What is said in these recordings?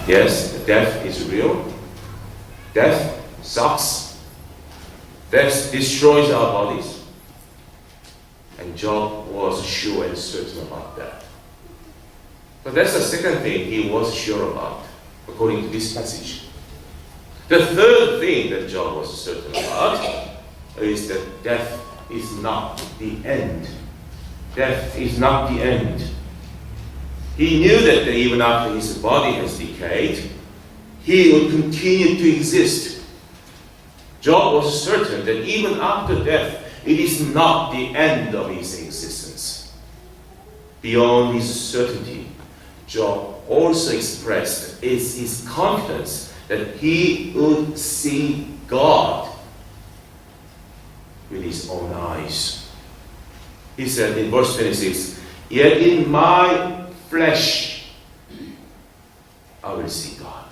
Yes, death is real. Death sucks. Death destroys our bodies. And Job was sure and certain about that. But that's the second thing he was sure about, according to this passage. The third thing that Job was certain about is that death is not the end. Death is not the end. He knew that even after his body has decayed, he would continue to exist. Job was certain that even after death, it is not the end of his existence. Beyond his certainty, Job also expressed his confidence that he would see God with his own eyes. He said in verse 26, "Yet in my flesh I will see God."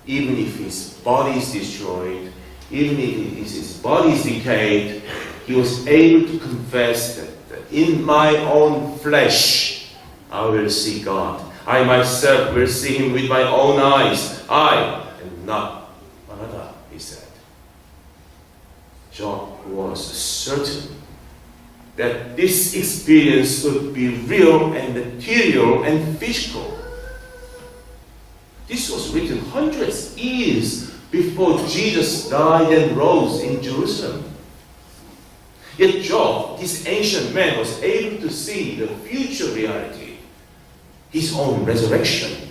Even if his body is destroyed, even if his body is decayed, he was able to confess that in my own flesh I will see God. I myself will see him with my own eyes. I and not another, he said. Job was certain that this experience would be real and material and physical. This was written hundreds of years before Jesus died and rose in Jerusalem. Yet Job, this ancient man, was able to see the future reality, his own resurrection.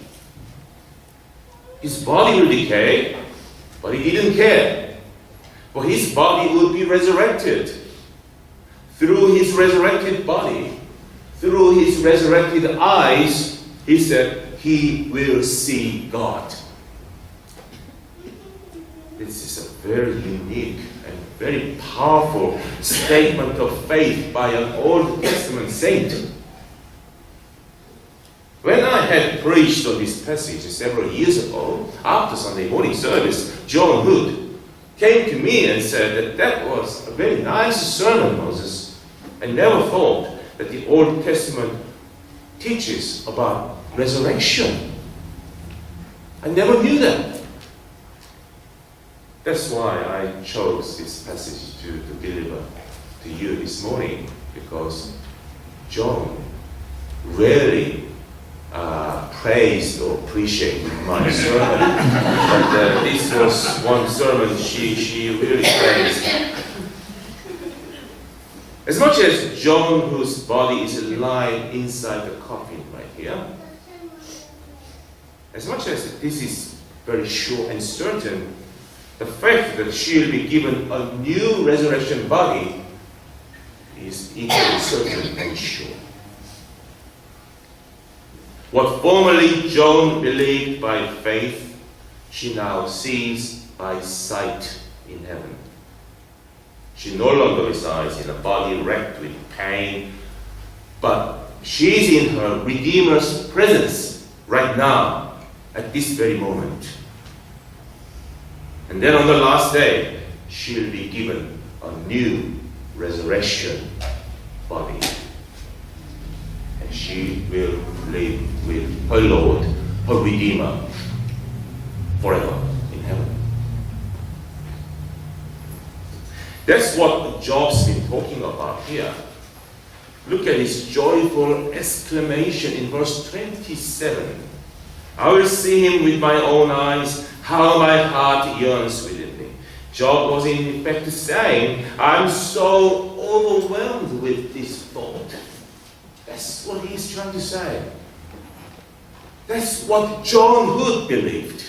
His body will decay, but he didn't care. For his body will be resurrected. Through his resurrected body, through his resurrected eyes, he said, he will see God. This is a very unique and very powerful statement of faith by an Old Testament saint. When I had preached on this passage several years ago, after Sunday morning service, Joan came to me and said that was a very nice sermon, Moses. I never thought that the Old Testament teaches about resurrection. I never knew that. That's why I chose this passage to deliver to you this morning, because Joan rarely praised or appreciated my sermon, but this was one sermon she really praised. As much as Joan, whose body is lying inside the coffin right here, as much as this is very sure and certain, the fact that she will be given a new resurrection body is equally certain and sure. What formerly Joan believed by faith, she now sees by sight in heaven. She no longer resides in a body wrecked with pain, but she is in her Redeemer's presence right now, at this very moment. And then on the last day, she will be given a new resurrection body. And she will live with her Lord, her Redeemer, forever in heaven. That's what Job's been talking about here. Look at his joyful exclamation in verse 27. I will see him with my own eyes, how my heart yearns within me. Job was in effect saying, I'm so overwhelmed with this thought. That's what he's trying to say. That's what Joan Hood believed.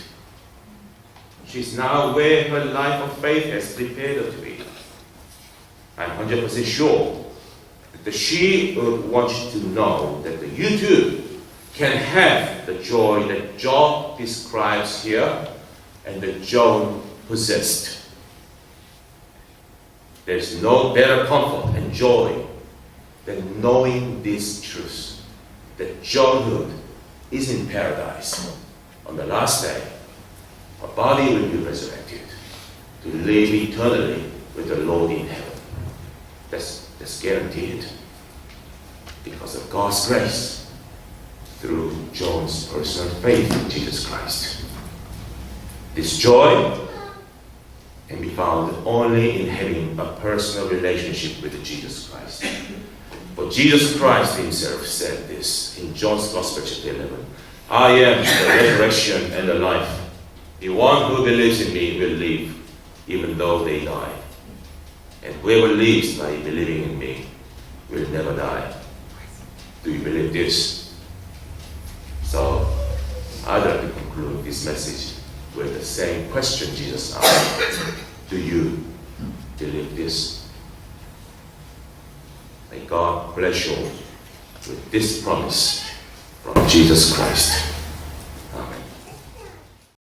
She's now where her life of faith has prepared her to be. I'm 100% sure that she would want you to know that you too can have the joy that Job describes here and that Joan possessed. There's no better comfort and joy than knowing this truth, that Joan Hood is in paradise on the last day. Her body will be resurrected to live eternally with the Lord in heaven. That's guaranteed because of God's grace through Joan's personal faith in Jesus Christ. This joy can be found only in having a personal relationship with Jesus Christ. But Jesus Christ himself said this in John's Gospel chapter 11. I am the resurrection and the life. The one who believes in me will live, even though they die. And whoever lives by believing in me will never die. Do you believe this? So, I'd like to conclude this message with the same question Jesus asked. Do you believe this? May God bless you with this promise from Jesus Christ.